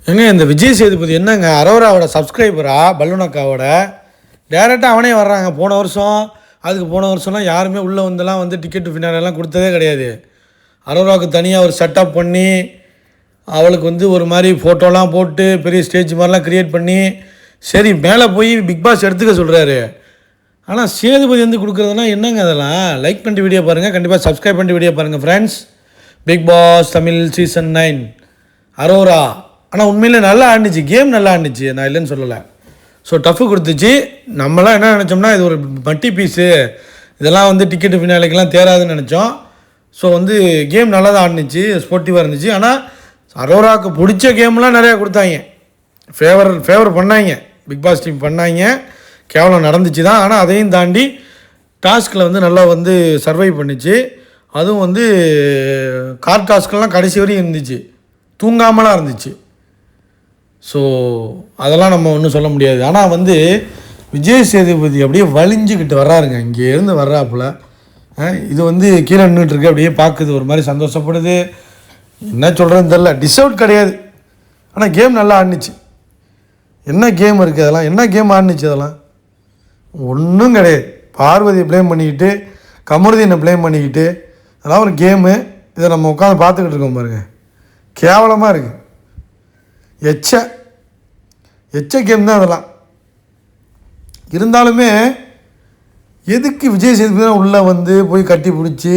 ஏங்க இந்த விஜய் சேதுபதி என்னங்க அரோராவோட சப்ஸ்கிரைபரா பல்லுனக்காவோட டேரெக்டாக அவனே வர்றாங்க. போன வருஷம்லாம் யாருமே உள்ளே வந்துலாம் வந்து டிக்கெட்டு ஃபினாலெல்லாம் கொடுத்ததே கிடையாது. அரோராவுக்கு தனியாக ஒரு செட்டப் பண்ணி அவளுக்கு வந்து ஒரு மாதிரி ஃபோட்டோலாம் போட்டு பெரிய ஸ்டேஜ் மாதிரிலாம் க்ரியேட் பண்ணி சரி மேலே போய் பிக் பாஸ் எடுத்துக்க சொல்கிறாரு. ஆனால் சேதுபதி வந்து கொடுக்குறதுனா என்னங்க அதெல்லாம்? லைக் பண்ணிட்டு வீடியோ பாருங்கள், கண்டிப்பாக சப்ஸ்கிரைப் பண்ணிட்டு வீடியோ பாருங்கள் friends. Bigg Boss Tamil season 9 Aurora. ஆனால் உண்மையிலே நல்லா ஆண்டுச்சு, கேம் நல்லா ஆண்டுச்சு, நான் இல்லைன்னு சொல்லலை. ஸோ டஃப்பு கொடுத்துச்சு. நம்மளாம் என்ன நினச்சோம்னா இது ஒரு மட்டி பீஸு, இதெல்லாம் வந்து டிக்கெட்டு ஃபினாலிக்கெலாம் தேராதுன்னு நினச்சோம். ஸோ வந்து கேம் நல்லா தான் ஆண்டுச்சு, ஸ்போர்ட்டிவாக இருந்துச்சு. ஆனால் அரோராவுக்கு பிடிச்ச கேம்லாம் நிறையா கொடுத்தாங்க, ஃபேவர் பண்ணாங்க, பிக் பாஸ் டீம் பண்ணாங்க. கேவலம் நடந்துச்சு தான். ஆனால் அதையும் தாண்டி டாஸ்கில் வந்து நல்லா வந்து சர்வை பண்ணிச்சு. அதுவும் வந்து கார் டாஸ்க்கெல்லாம் கடைசி வரையும் இருந்துச்சு, தூங்காமலாம் இருந்துச்சு. ஸோ அதெல்லாம் நம்ம ஒன்றும் சொல்ல முடியாது. ஆனால் வந்து விஜய் சேதுபதி அப்படியே வலிஞ்சிக்கிட்டு வர்றாருங்க, இங்கேருந்து வர்றாப்புல. இது வந்து கீழே நின்றுட்டுருக்கு, அப்படியே பார்க்குது, ஒரு மாதிரி சந்தோஷப்படுது. என்ன சொல்கிறதுன்னு தெரில, டிசர்வ் கிடையாது. ஆனால் கேம் நல்லா ஆடிச்சு. என்ன கேம் இருக்குது அதெல்லாம்? என்ன கேம் ஆடிச்சு அதெல்லாம்? ஒன்றும் கிடையாது. பார்வதியை ப்ளேம் பண்ணிக்கிட்டு, கமருதீனை ப்ளேம் பண்ணிக்கிட்டு, அதெல்லாம் ஒரு கேமு. இதை நம்ம உட்காந்து பார்த்துக்கிட்டு இருக்கோம் பாருங்கள், கேவலமாக இருக்குது. எச்ச கேம் தான் அதெல்லாம். இருந்தாலுமே எதுக்கு விஜய் சேதுபதி உள்ளே வந்து போய் கட்டி பிடிச்சி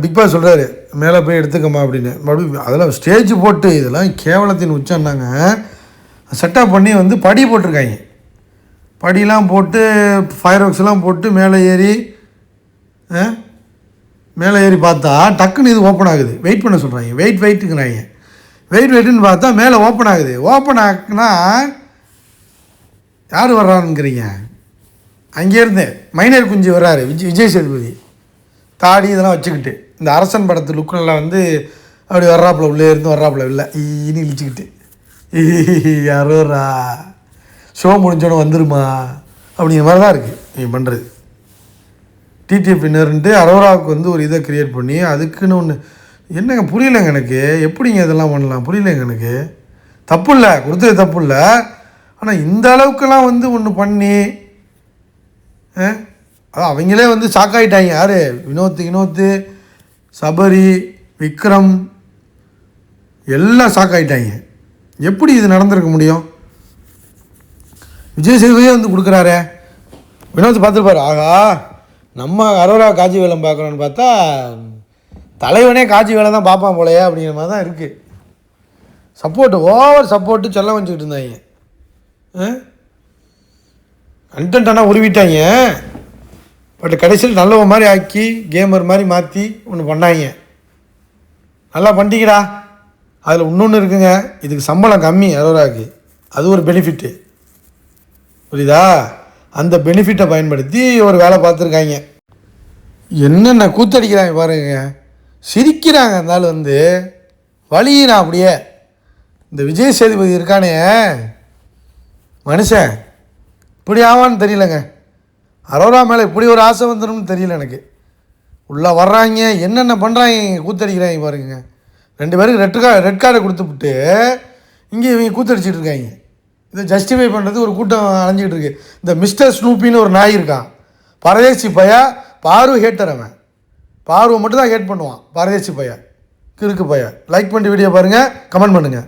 பிக் பாஸ் சொல்கிறாரு மேலே போய் எடுத்துக்கம்மா அப்படின்னு. மறுபடியும் அதெல்லாம் ஸ்டேஜ் போட்டு இதெல்லாம் கேவலத்தின் உச்சம்னாங்க. செட்டப் பண்ணி வந்து படி போட்டிருக்காங்க, படிலாம் போட்டு ஃபயர் ஒர்க்ஸ்லாம் போட்டு மேலே ஏறி பார்த்தா டக்குன்னு இது ஓப்பன் ஆகுது. வெயிட் பண்ண சொல்கிறாங்க, வெயிட்டுங்கிறாங்க. வெயிட்டுன்னு பார்த்தா மேலே ஓப்பன் ஆகுது. ஓப்பன் ஆகுனா யார் வர்றாருங்கிறீங்க? அங்கேருந்து மைனர் குஞ்சு வர்றாரு விஜய் சேதுபதி, தாடி இதெல்லாம் வச்சுக்கிட்டு. இந்த அரசன் படத்து லுக்கில் வந்து அப்படி வர்றாப்புல, உள்ளே இருந்து வர்றாப்புல, இல்லை இனி இழிச்சிக்கிட்டு, யாரோரா ஷோ முடிஞ்சோன்னு வந்துருமா அப்படிங்கிற மாதிரி தான் இருக்குது நீங்கள் பண்ணுறது. டிடிஎஃப் வின்னர்ன்ட்டு அரோராவுக்கு வந்து ஒரு இதை க்ரியேட் பண்ணி அதுக்குன்னு ஒன்று என்னங்க புரியலைங்க எனக்கு. எப்படிங்க இதெல்லாம் பண்ணலாம்? புரியலைங்க எனக்கு. தப்பு இல்லை, கொடுத்தது தப்பு இல்லை. ஆனால் இந்த அளவுக்கெல்லாம் வந்து ஒன்று பண்ணி அதான் அவங்களே வந்து ஷாக்காயிட்டாங்க. யார்? வினோத்து, சபரி, விக்ரம் எல்லாம் ஷாக்காயிட்டாங்க. எப்படி இது நடந்திருக்க முடியும்? விஜய் சேதுபதியே வந்து கொடுக்குறாரே. வினோத் பார்த்துருப்பார், ஆகா நம்ம அரோரா காட்சி வேலை பார்க்கணுன்னு பார்த்தா தலைவனே காட்சி வேலை தான் பார்ப்பான் போலையே அப்படிங்கிற மாதிரி தான் இருக்குது. ஓவர் சப்போர்ட்டு செல்லம் வச்சுக்கிட்டு இருந்தாங்க. கண்டென்ட் ஆனால் உருவிட்டாங்க. பட் கடைசியில் நல்லவ மாதிரி ஆக்கி கேமர் மாதிரி மாற்றி ஒன்று பண்ணாங்க. நல்லா பண்ணிட்டீங்கடா. அதில் இன்னொன்று இருக்குங்க, இதுக்கு சம்பளம் கம்மி அரோராவுக்கு, அது ஒரு பெனிஃபிட்டு, புரியுதா? அந்த பெனிஃபிட்டை பயன்படுத்தி ஒரு வேலை பார்த்துருக்காங்க. என்னென்ன கூத்தடிக்கிறாங்க பாருங்க, சிரிக்கிறாங்க. இருந்தாலும் வந்து வலியிறான் அப்படியே. இந்த விஜய் சேதுபதி இருக்கானே மனுஷன், இப்படி ஆவான்னு தெரியலங்க. அரோரா மேலே இப்படி ஒரு ஆசை வந்துடும்னு தெரியல எனக்கு. உள்ளே வர்றாங்க, என்னென்ன பண்ணுறாங்க, கூத்தடிக்கிறாங்க பாருங்க. 2 பேருக்கு ரெட் கார்டை கொடுத்துவிட்டு இங்கே இவங்க கூத்தடிச்சிட்டு இருக்காங்க. இதை ஜஸ்டிஃபை பண்ணுறது ஒரு கூட்டம் அலைஞ்சிக்கிட்டு இருக்குது. இந்த மிஸ்டர் ஸ்னூப்பின்னு ஒரு நாய் இருக்கான், பரதேசி பையா, பாரு ஹேட்டர். அவன் பார்வை மட்டும் தான் ஹேட் பண்ணுவான், பரதேசி பையா, கிறுக்கு பையா. லைக் பண்ணிட்டு வீடியோ பாருங்கள், கமெண்ட் பண்ணுங்கள்.